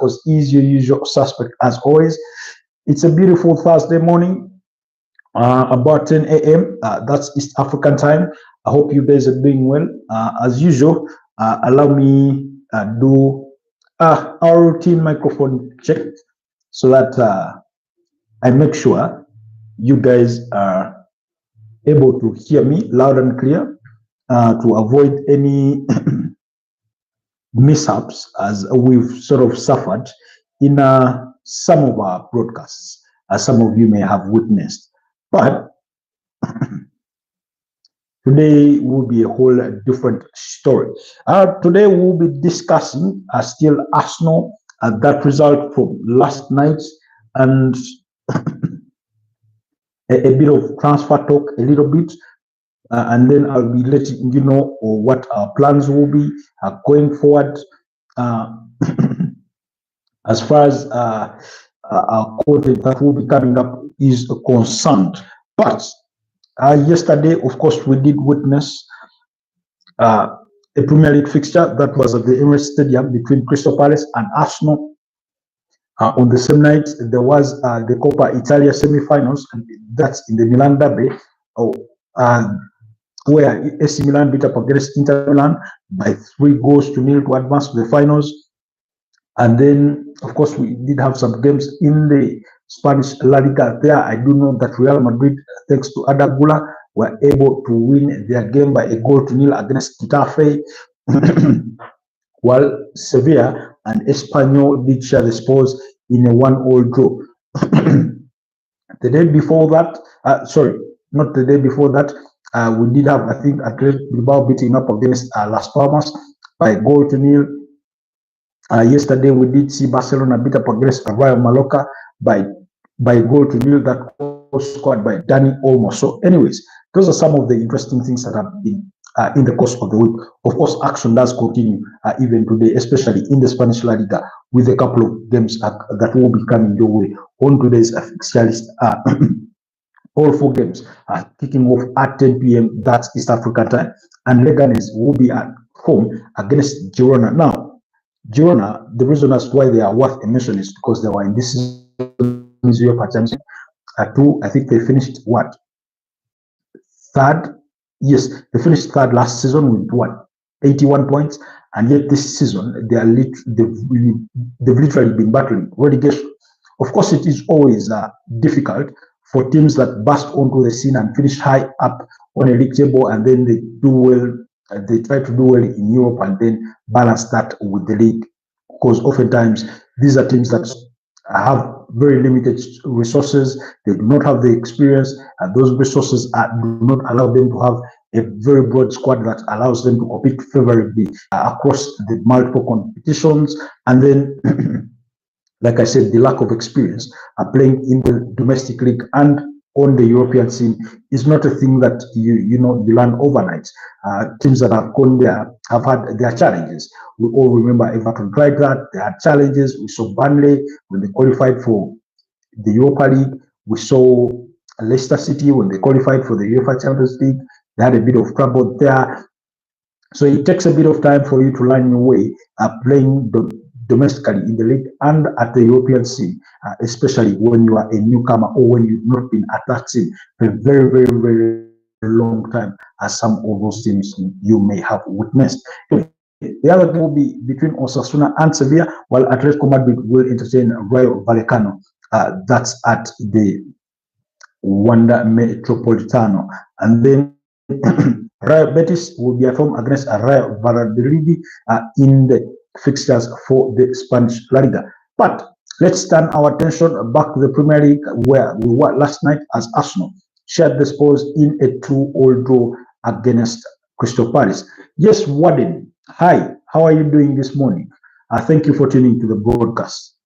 because he's your usual suspect as always. It's a beautiful Thursday morning, about 10 a.m. That's East African time. I hope you guys are doing well. As usual, allow me do our routine microphone check so that I make sure you guys are able to hear me loud and clear, to avoid any mishaps as we've sort of suffered in some of our broadcasts, as some of you may have witnessed. But today will be a whole different story. Today we'll be discussing still Arsenal, that result from last night, and a bit of transfer talk, a little bit, and then I'll be letting you know what our plans will be going forward, as far as our content that will be coming up is concerned. But yesterday, of course, we did witness a Premier League fixture that was at the Emirates Stadium between Crystal Palace and Arsenal. On the same night, there was the Coppa Italia semi-finals, and that's in the Milan derby, where AC Milan beat up against Inter Milan by 3-0 to advance to the finals. And then, of course, we did have some games in the Spanish La Liga there. I do know that Real Madrid, thanks to Adagula, were able to win their game by 1-0 against Getafe, while Sevilla and Espanyol did share the spoils in a 1-1 draw. The day before that, sorry, not the day before that, we did have, I think, Athletic Bilbao beating up against Las Palmas by 1-0. Yesterday, we did see Barcelona beat up against Raya Mallorca by 1-0. That was scored by Dani Olmo. So, anyways, those are some of the interesting things that have been in the course of the week. Of course, action does continue even today, especially in the Spanish La Liga, with a couple of games that will be coming your way on today's fixture list. All 4 games are kicking off at 10 p.m. That's East African time, and Leganes will be at home against Girona. Now, Girona, the reason as to why they are worth a mention is because they were in this season's UEFA Championship. I think they finished what? Third? Yes, they finished third last season with what? 81 points, and yet this season they've literally been battling relegation. Of course, it is always difficult for teams that burst onto the scene and finish high up on a league table, and then they do well. They try to do well in Europe and then balance that with the league, because oftentimes these are teams that have very limited resources. They do not have the experience, and those resources do not allow them to have a very broad squad that allows them to compete favorably across the multiple competitions. And then, like I said, the lack of experience playing in the domestic league and on the European scene is not a thing that you learn overnight. Teams that have gone there have had their challenges. We all remember Everton tried that. They had challenges. We saw Burnley when they qualified for the Europa League. We saw Leicester City when they qualified for the UEFA Champions League. They had a bit of trouble there. So it takes a bit of time for you to learn your way playing domestically in the league and at the European scene, especially when you are a newcomer or when you've not been at that scene for a very, very, very long time, as some of those teams you may have witnessed. The other game will be between Osasuna and Sevilla, while Atletico Madrid will entertain Rayo Vallecano. That's at the Wanda Metropolitano. And then Real Betis will be at home against Rayo Valladolid in the fixtures for the Spanish La Liga. But let's turn our attention back to the Premier League, where we were last night as Arsenal shared the spoils in a 2-2 draw against Crystal Palace. Yes, Warden. Hi, how are you doing this morning? Thank you for tuning to the broadcast.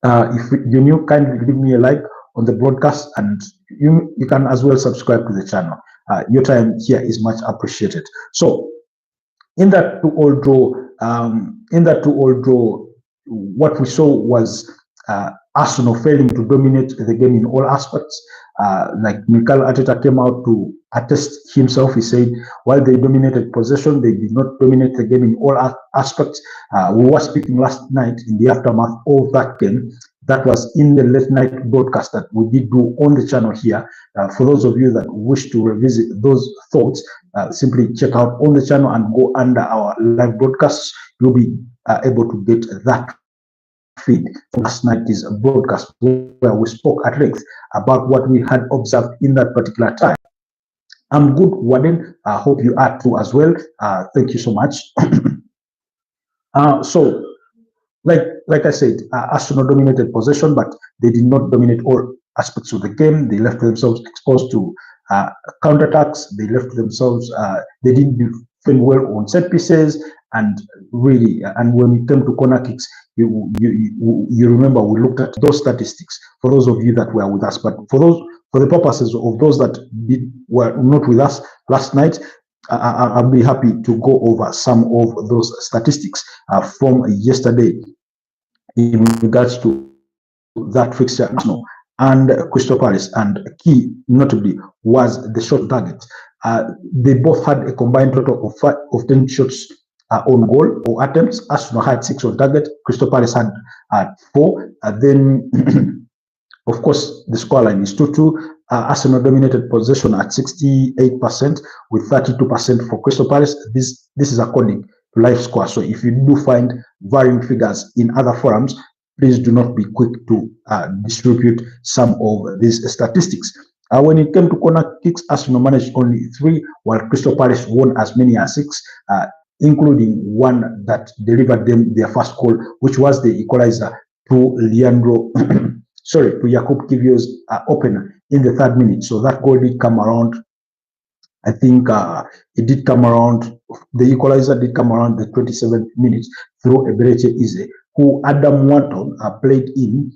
If you're new, kindly give me a like on the broadcast, and you can as well subscribe to the channel. Your time here is much appreciated. So, in that 2-2 draw, what we saw was Arsenal failing to dominate the game in all aspects. Like Mikel Arteta came out to attest himself. He said, while they dominated possession, they did not dominate the game in all aspects. We were speaking last night in the aftermath of that game. That was in the late night broadcast that we did do on the channel here. For those of you that wish to revisit those thoughts, simply check out on the channel and go under our live broadcasts. You'll be able to get that feed from last night's broadcast, where we spoke at length about what we had observed in that particular time. I'm good, Warden. I hope you are too as well. Thank you so much. So, like I said, Arsenal dominated possession, but they did not dominate all aspects of the game. They left themselves exposed to counterattacks. They left themselves. They didn't defend well on set pieces, and really, and when it came to corner kicks, you remember we looked at those statistics for those of you that were with us. But for the purposes of those that were not with us last night, I'll be happy to go over some of those statistics from yesterday in regards to that fixture and Crystal Palace. And key, notably, was the shot target. They both had a combined total of 10 shots on goal or attempts. Arsenal had 6 on target. Crystal Palace had 4. Then, of course, the scoreline is 2-2. Arsenal dominated possession at 68% with 32% for Crystal Palace. This is according to live score. So if you do find varying figures in other forums, please do not be quick to distribute some of these statistics. When it came to corner kicks, Arsenal managed only 3, while Crystal Palace won as many as 6, including one that delivered them their first goal, which was the equalizer to Jakub Kivio's opener in the 3rd minute. So that goal did come around. I think it did come around. The equalizer did come around the 27th minute through Eberechi Eze, who Adam Wharton played in.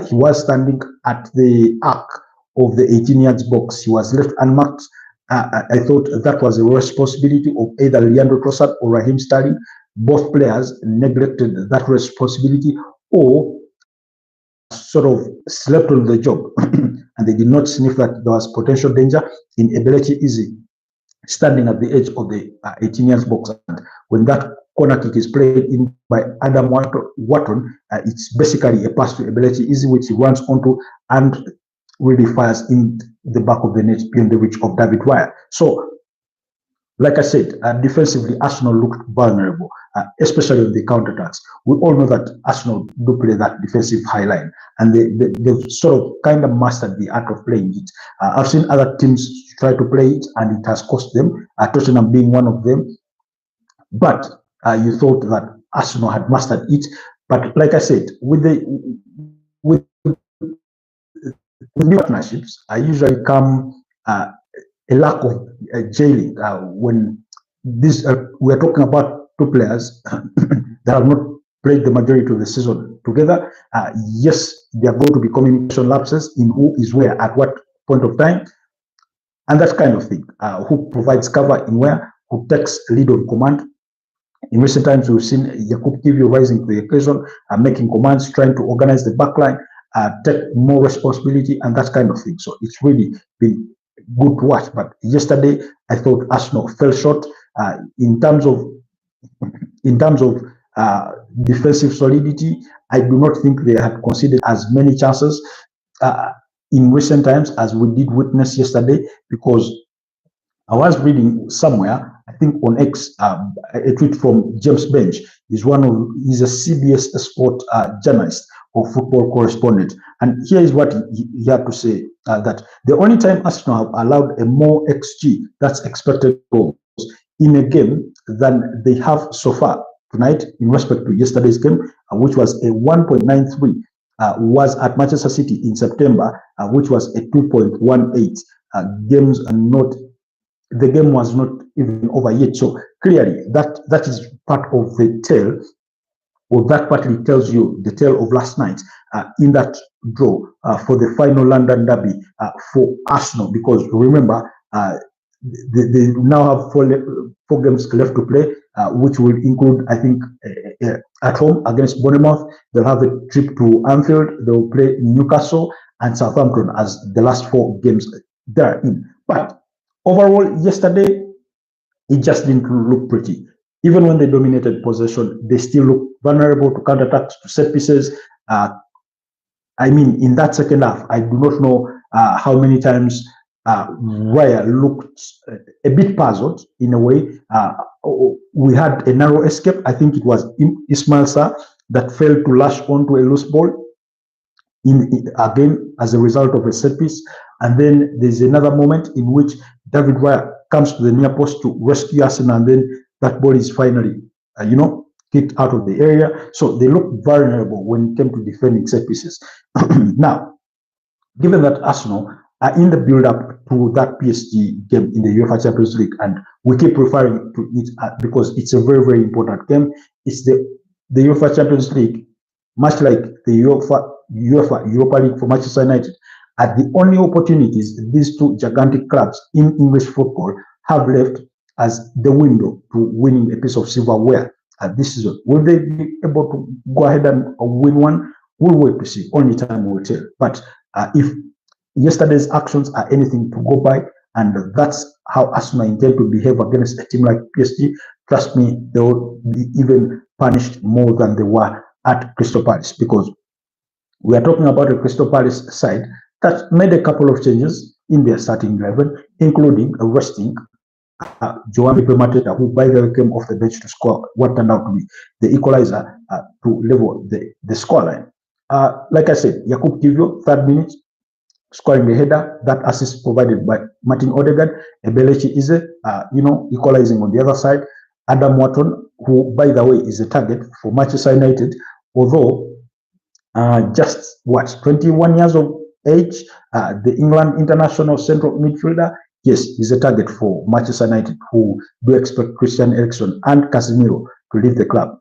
He was standing at the arc of the 18 yards box. He was left unmarked. I thought that was a responsibility of either Leandro Trossard or Raheem Sterling. Both players neglected that responsibility or sort of slept on the job and they did not sniff that there was potential danger in Eberechi Eze standing at the edge of the 18 yards box. And when that corner kick is played in by Adam Wharton, it's basically a pass to Eberechi Eze, which he runs onto and really fires in the back of the net beyond the reach of David Raya. So, like I said, defensively, Arsenal looked vulnerable, especially on the counterattacks. We all know that Arsenal do play that defensive high line, and they've sort of kind of mastered the art of playing it. I've seen other teams try to play it, and it has cost them, Tottenham being one of them. But you thought that Arsenal had mastered it. But like I said, with new partnerships, usually come a lack of jailing. When this we're talking about 2 players that have not played the majority of the season together. Yes, there are going to be communication lapses in who is where at what point of time, and that kind of thing. Who provides cover in where, who takes lead on command. In recent times, we've seen Jakub Kivio rising to the occasion, making commands, trying to organize the backline, take more responsibility, and that kind of thing. So it's really been good to watch. But yesterday, I thought Arsenal fell short in terms of defensive solidity. I do not think they had conceded as many chances in recent times as we did witness yesterday, because I was reading somewhere, I think on X, a tweet from James Bench. He's a CBS Sport journalist or football correspondent. And here is what he had to say, that the only time Arsenal have allowed a more XG, that's expected goals, in a game than they have so far tonight in respect to yesterday's game, which was a 1.93, was at Manchester City in September, which was a 2.18. The game was not even over yet. So clearly that is part of the tale, or that partly tells you the tale of last night in that draw for the final London derby for Arsenal. Because remember, they now have 4 games left to play, which will include, I think, at home against Bournemouth. They'll have a trip to Anfield. They'll play Newcastle and Southampton as the last 4 games therein. But overall, yesterday, it just didn't look pretty. Even when they dominated possession, they still looked vulnerable to counterattacks, to set pieces. I mean, in that second half, I do not know how many times Raya looked a bit puzzled in a way. We had a narrow escape. I think it was Ismail Sarr that failed to lash onto a loose ball again as a result of a set piece. And then there's another moment in which David Raya comes to the near post to rescue Arsenal, and then that ball is finally, kicked out of the area. So they looked vulnerable when it came to defending set pieces. Now, given that Arsenal are in the build-up to that PSG game in the UEFA Champions League, and we keep referring to it because it's a very, very important game. It's the UEFA Champions League, much like the UEFA Europa League for Manchester United, are the only opportunities these two gigantic clubs in English football have left as the window to winning a piece of silverware this season. Will they be able to go ahead and win one? We'll wait to see. Only time will tell. But if yesterday's actions are anything to go by, and that's how Arsenal intend to behave against a team like PSG, trust me, they will be even punished more than they were at Crystal Palace, because we are talking about a Crystal Palace side that made a couple of changes in their starting 11, including arresting Joan Mateta, who by the way came off the bench to score what turned out to be the equalizer to level the scoreline. Like I said, Jakub Kivio, 3rd minute, scoring the header, that assist provided by Martin Odegaard. Ebelechi Ize, equalizing on the other side. Adam Wharton, who by the way is a target for Manchester United, although just 21 years of age, the England international central midfielder, yes, he's a target for Manchester United, who do expect Christian Eriksen and Casemiro to leave the club,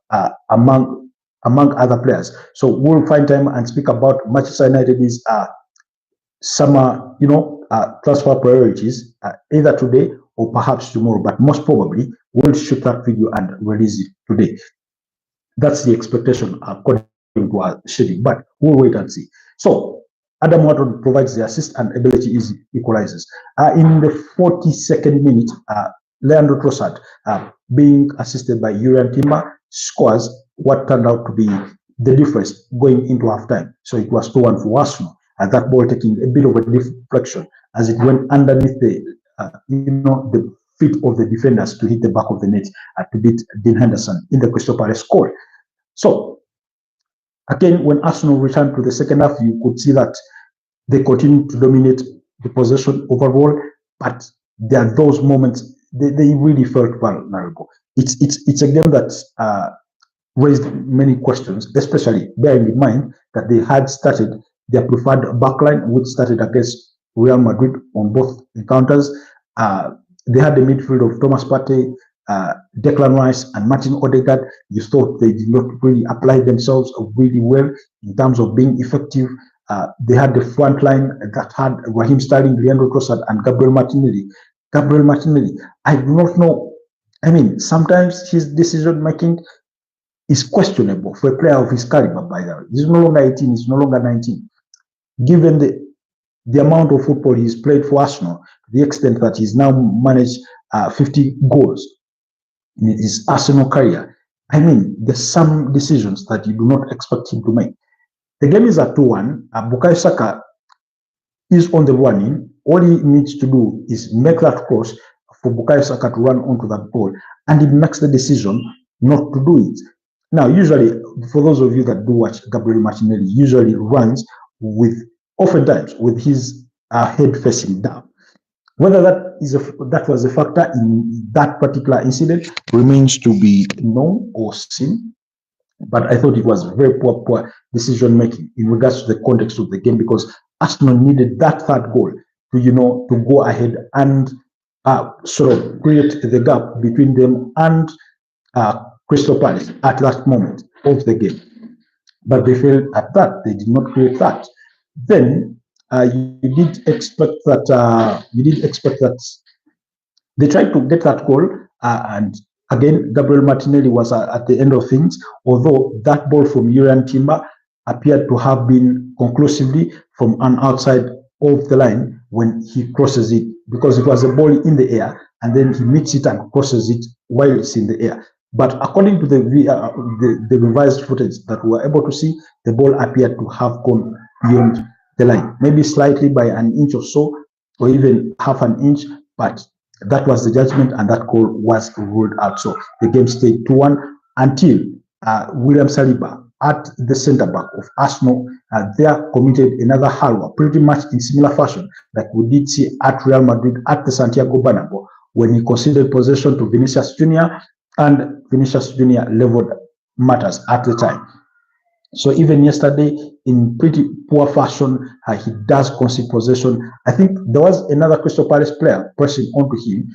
among other players. So we'll find time and speak about Manchester United's summer, transfer priorities, either today or perhaps tomorrow, but most probably we'll shoot that video and release it today. That's the expectation according to our schedule, but we'll wait and see. So Adam Wharton provides the assist and Ebelechi Ize equalizes. In the 42nd minute, Leandro Trossard, being assisted by Jurriën Timber, scores what turned out to be the difference going into halftime. So it was 2-1 for Arsenal. That ball taking a bit of a deflection as it went underneath the feet of the defenders to hit the back of the net to beat Dean Henderson in the Crystal Palace score. So again, when Arsenal returned to the second half, you could see that they continued to dominate the possession overall, but there are those moments they really felt vulnerable. It's a game that raised many questions, especially bearing in mind that they had started their preferred backline, which started against Real Madrid on both encounters. They had the midfield of Thomas Partey, Declan Rice, and Martin Odegaard. You thought they did not really apply themselves really well in terms of being effective. They had the front line that had Raheem Sterling, Leandro Trossard, and Gabriel Martinelli. Gabriel Martinelli, I do not know. I mean, sometimes his decision making is questionable for a player of his caliber, by the way. He's no longer 18, he's no longer 19. Given the amount of football he's played for Arsenal, to the extent that he's now managed 50 goals in his Arsenal career, I mean, there's some decisions that you do not expect him to make. The game is at 2-1. Bukayo Saka is on the running. All he needs to do is make that cross for Bukayo Saka to run onto that ball, and he makes the decision not to do it. Now, usually, for those of you that do watch, Gabriel Martinelli usually runs oftentimes with his head facing down. Whether that was a factor in that particular incident remains to be known or seen. But I thought it was very poor decision making in regards to the context of the game, because Arsenal needed that third goal to go ahead and sort of create the gap between them and Crystal Palace at that moment of the game. But they failed at that. They did not create that. Then you did expect that they tried to get that goal, and again, Gabriel Martinelli was at the end of things, although that ball from Jurriën Timber appeared to have been conclusively from an outside of the line when he crosses it, because it was a ball in the air and then he meets it and crosses it while it's in the air. But according to the revised footage that we were able to see, the ball appeared to have gone beyond the line, maybe slightly by an inch or so, or even half an inch, but that was the judgment and that call was ruled out. So the game stayed 2-1 until William Saliba at the centre back of Arsenal there committed another halwa, pretty much in similar fashion like we did see at Real Madrid at the Santiago Bernabeu when he conceded possession to Vinicius Junior, and Vinicius Junior leveled matters at the time. So even yesterday, in pretty poor fashion, he does concede possession. I think there was another Crystal Palace player pressing onto him.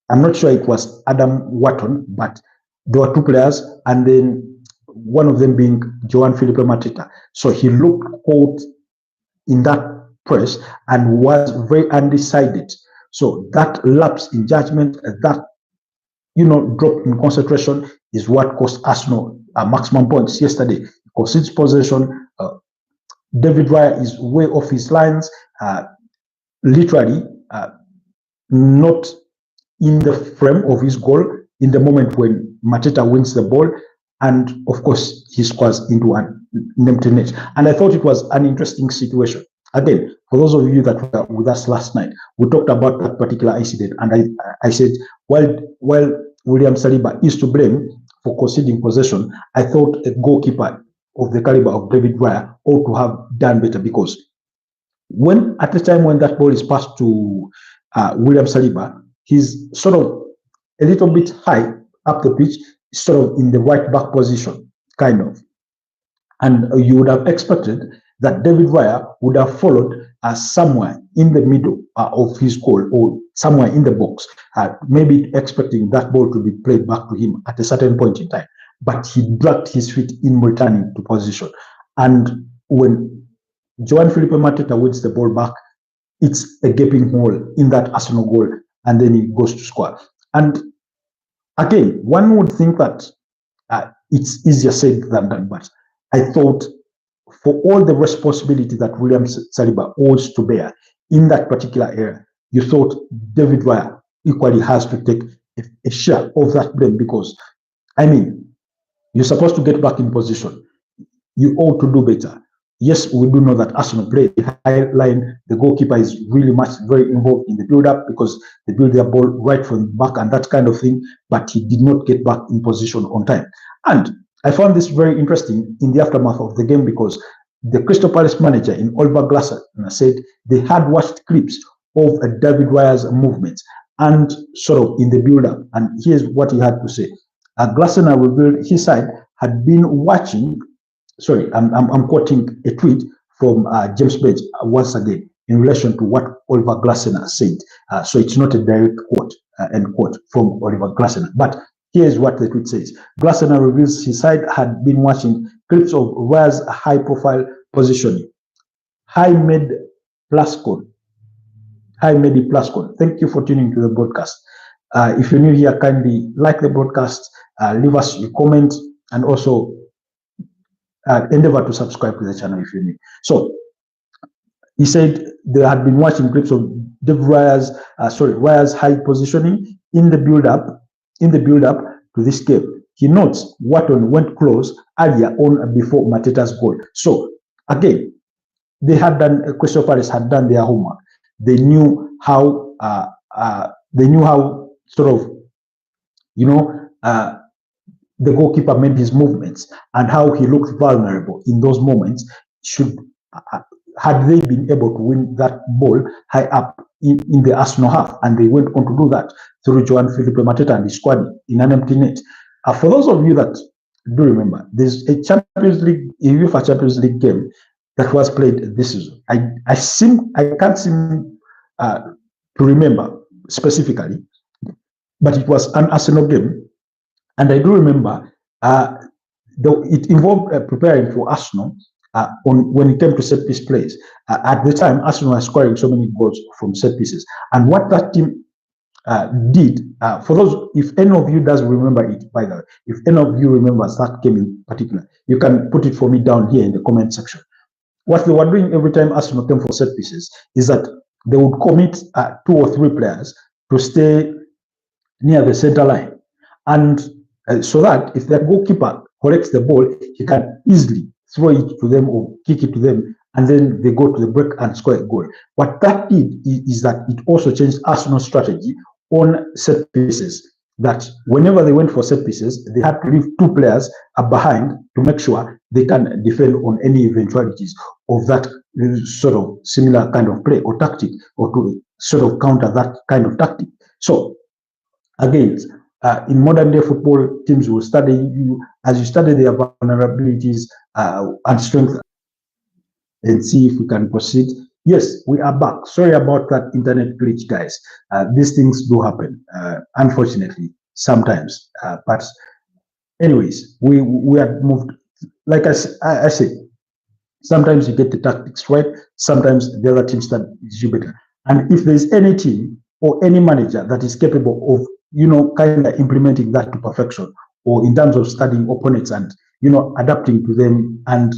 I'm not sure it was Adam Wharton, but there were two players, and then one of them being Joan Felipe Mateta. So he looked caught in that press and was very undecided. So that lapse in judgment, that drop in concentration is what cost Arsenal maximum points yesterday. He concedes possession. David Raya is way off his lines, literally not in the frame of his goal in the moment when Mateta wins the ball, and of course he scores into an empty net. And I thought it was an interesting situation. Again, for those of you that were with us last night, we talked about that particular incident, and I said, while William Saliba is to blame for conceding possession, I thought a goalkeeper of the caliber of David Raya ought to have done better, because at the time when that ball is passed to William Saliba, he's sort of a little bit high up the pitch, sort of in the right back position, kind of. And you would have expected that David Raya would have followed somewhere in the middle of his goal or somewhere in the box, maybe expecting that ball to be played back to him at a certain point in time. But he dragged his feet in returning to position. And when Joan Felipe Mateta wins the ball back, it's a gaping hole in that Arsenal goal, and then he goes to score. And again, one would think that it's easier said than done, but I thought for all the responsibility that William Saliba owes to bear in that particular area, you thought David Raya equally has to take a share of that blame, because, I mean, you're supposed to get back in position. You ought to do better. Yes, we do know that Arsenal play a high line. The goalkeeper is really very involved in the build-up, because they build their ball right from the back and that kind of thing, but he did not get back in position on time. And I found this very interesting in the aftermath of the game, because the Crystal Palace manager in Oliver Glasner said they had watched clips of David Raya's movements and sort of in the build-up. And here's what he had to say. Glasner revealed his side had been watching. Sorry, I'm quoting a tweet from James Page once again in relation to what Oliver Glasner said. So it's not a direct quote, end quote, from Oliver Glasner. But here's what the tweet says. Glasner reveals his side had been watching clips of Raya's high-profile positioning. Hi-Medi Plascon. Thank you for tuning to the broadcast. If you're new here, kindly like the broadcast, leave us your comment, and also endeavor to subscribe to the channel if you need. So he said they had been watching clips of Raya's high positioning in the build-up to this game. He notes Wharton went close earlier on before Mateta's goal. So again, Crystal Palace had done their homework. They knew how sort of, the goalkeeper made his movements and how he looked vulnerable in those moments. Had they been able to win that ball high up in the Arsenal half, and they went on to do that through Joan Felipe Mateta and his squad in an empty net. For those of you that do remember, there's a UEFA Champions League game that was played this season. I can't seem to remember specifically, but it was an Arsenal game. And I do remember though it involved preparing for Arsenal when it came to set piece plays. At the time, Arsenal was scoring so many goals from set pieces. And what that team did, for those, if any of you does remember it, by the way, if any of you remembers that game in particular, you can put it for me down here in the comment section. what they were doing every time Arsenal came for set pieces is that they would commit 2 or 3 players to stay near the center line. And so that if their goalkeeper collects the ball, he can easily throw it to them or kick it to them, and then they go to the break and score a goal. What that did is that it also changed Arsenal's strategy on set pieces. That whenever they went for set pieces, they had to leave 2 players behind to make sure they can defend on any eventualities of that sort of similar kind of play or tactic, or to sort of counter that kind of tactic. So again, in modern day football, teams will study you as you study their vulnerabilities and strengths and see if we can proceed. Yes, we are back. Sorry about that internet glitch, guys. These things do happen, unfortunately, sometimes. But anyways, we have moved. Like I said, sometimes you get the tactics right. Sometimes the other team start you better. And if there's any team or any manager that is capable of, kind of implementing that to perfection, or in terms of studying opponents and, adapting to them and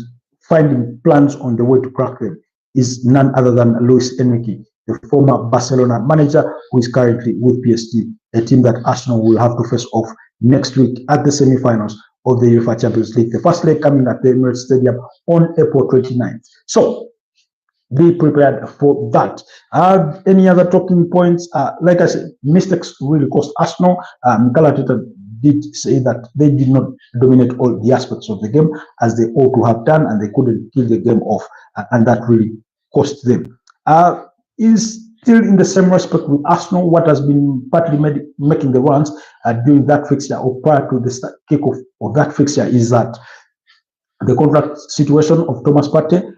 finding plans on the way to crack them, is none other than Luis Enrique, the former Barcelona manager who is currently with PSG, a team that Arsenal will have to face off next week at the semi-finals of the UEFA Champions League. The first leg coming at the Emirates Stadium on April 29th. So be prepared for that. Any other talking points? Like I said, mistakes really cost Arsenal. Mikel Arteta did say that they did not dominate all the aspects of the game as they ought to have done, and they couldn't kill the game off, and that really cost them. Is still in the same respect with Arsenal, what has been partly making the runs during that fixture or prior to the kickoff of that fixture is that the contract situation of Thomas Partey.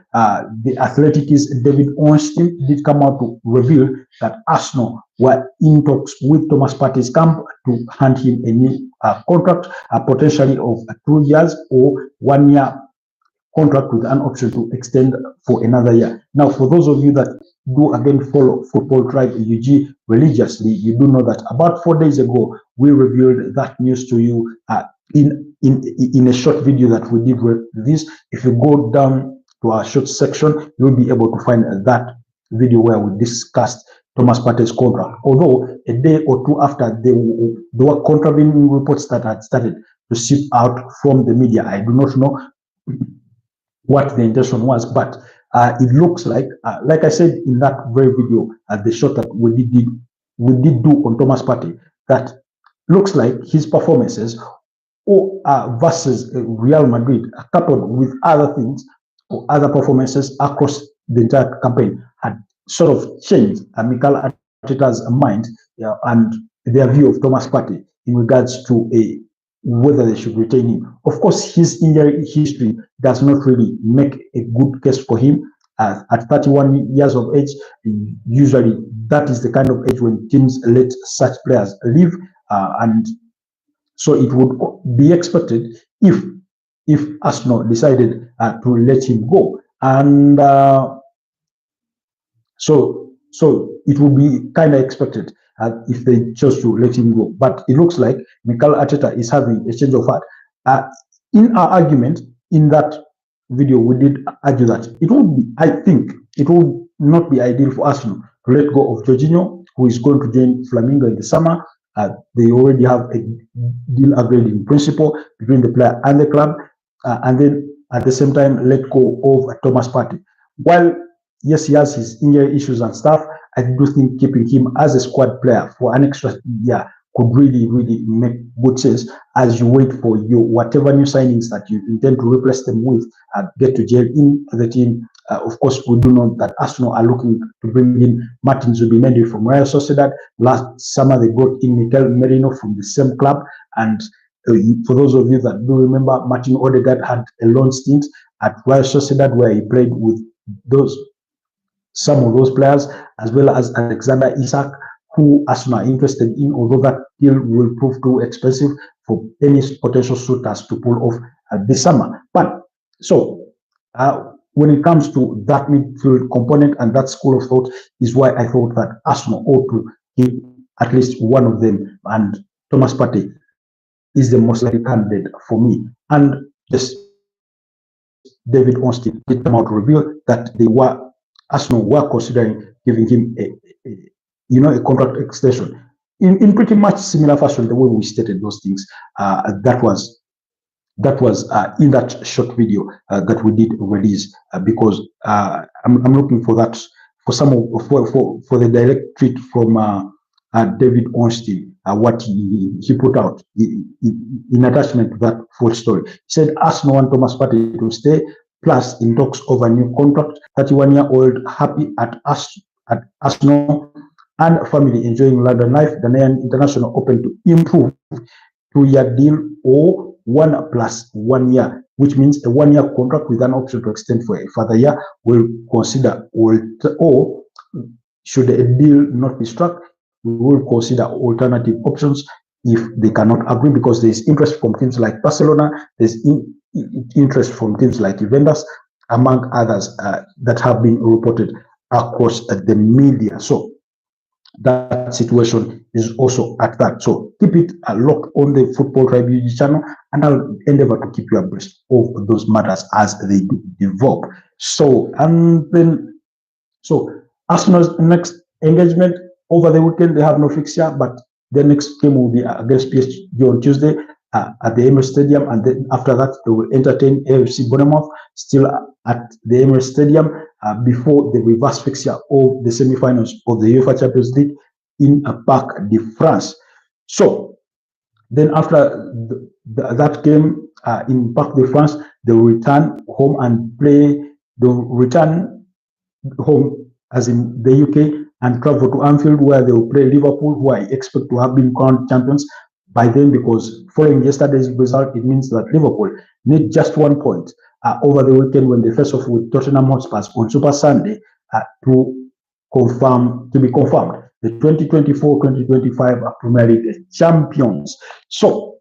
The Athletic's David Ornstein did come out to reveal that Arsenal were in talks with Thomas Partey's camp to hand him a new contract, potentially of 2 years or 1 year contract with an option to extend for another year. Now, for those of you that do again follow Football Tribe UG religiously, you do know that about 4 days ago, we revealed that news to you in a short video that we did with this. If you go down to our short section, you'll be able to find that video where we discussed Thomas Partey's contract. Although a day or two after, there were contravening reports that had started to seep out from the media. I do not know what the intention was, but it looks like I said in that very video, the shot that we did do on Thomas Partey, that looks like his performances versus Real Madrid, coupled with other things or other performances across the entire campaign, had sort of changed Mikel Arteta's mind and their view of Thomas Partey in regards to whether they should retain him. Of course, his injury history does not really make a good case for him. At 31 years of age, usually that is the kind of age when teams let such players leave, and so it would be expected if Arsenal decided to let him go, and so it would be kind of expected if they chose to let him go. But it looks like Mikel Arteta is having a change of heart. In our argument in that video, we did argue that it would be, I think, it would not be ideal for Arsenal to let go of Jorginho, who is going to join Flamengo in the summer. They already have a deal agreed in principle between the player and the club, and then at the same time let go of Thomas Partey. While yes, he has his injury issues and stuff, I do think keeping him as a squad player for an extra year could really, really make good sense as you wait for your whatever new signings that you intend to replace them with get to gel into the team. Of course, we do know that Arsenal are looking to bring in Martin Zubimendi from Real Sociedad. Last summer, they brought in Mikel Merino from the same club. And for those of you that do remember, Martin Odegaard had a long stint at Real Sociedad where he played with some of those players, as well as Alexander Isak, who Arsenal are interested in, although that deal will prove too expensive for any potential suitors to pull off this summer. But so when it comes to that midfield component and that school of thought is why I thought that Arsenal ought to keep at least one of them, and Thomas Partey is the most likely candidate for me. And yes, David Ornstein did come out to reveal that Arsenal were considering giving him a contract extension in pretty much similar fashion the way we stated those things. That was in that short video that we did release, because I'm looking for that, for some of for the direct tweet from David Ornstein, what he put out in attachment to that full story. He said Arsenal want Thomas Partey to stay, plus in talks over new contract. 31-year-old happy at Arsenal and family enjoying London life. The Ghanaian international open to improve 2-year deal or 1 + 1 year, which means a 1-year contract with an option to extend for a further year. Will consider or should a deal not be struck, we will consider alternative options if they cannot agree, because there is interest from teams like Barcelona, there's interest from teams like Juventus, among others that have been reported across the media. So that situation is also at that. So keep it locked on the Football Tribe YouTube channel, and I'll endeavor to keep you abreast of those matters as they develop. So, and then, Arsenal's next engagement over the weekend, they have no fixture, but their next game will be against PSG on Tuesday at the Emirates Stadium, and then after that they will entertain AFC Bournemouth still at the Emirates Stadium before the reverse fixture of the semi-finals of the UEFA Champions League in Parc de France. So then after that game in Parc de France, they will return home and play. They will return home, as in the UK, and travel to Anfield, where they will play Liverpool, who I expect to have been crowned champions by then, because following yesterday's result, it means that Liverpool need just 1 point over the weekend when they face off with Tottenham Hotspurs on Super Sunday to be confirmed the 2024-2025 Premier League champions. So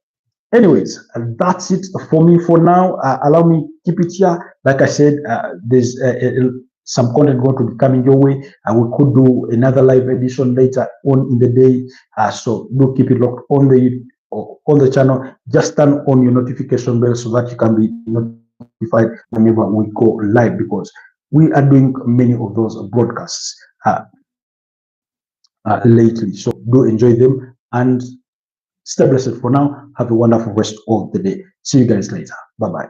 anyways, that's it for me for now. Allow me keep it here. Like I said, there's some content going to be coming your way. We could do another live edition later on in the day. So do keep it locked on the channel. Just turn on your notification bell so that you can be notified whenever we go live, because we are doing many of those broadcasts lately. So do enjoy them and stay blessed for now. Have a wonderful rest of the day. See you guys later. Bye-bye.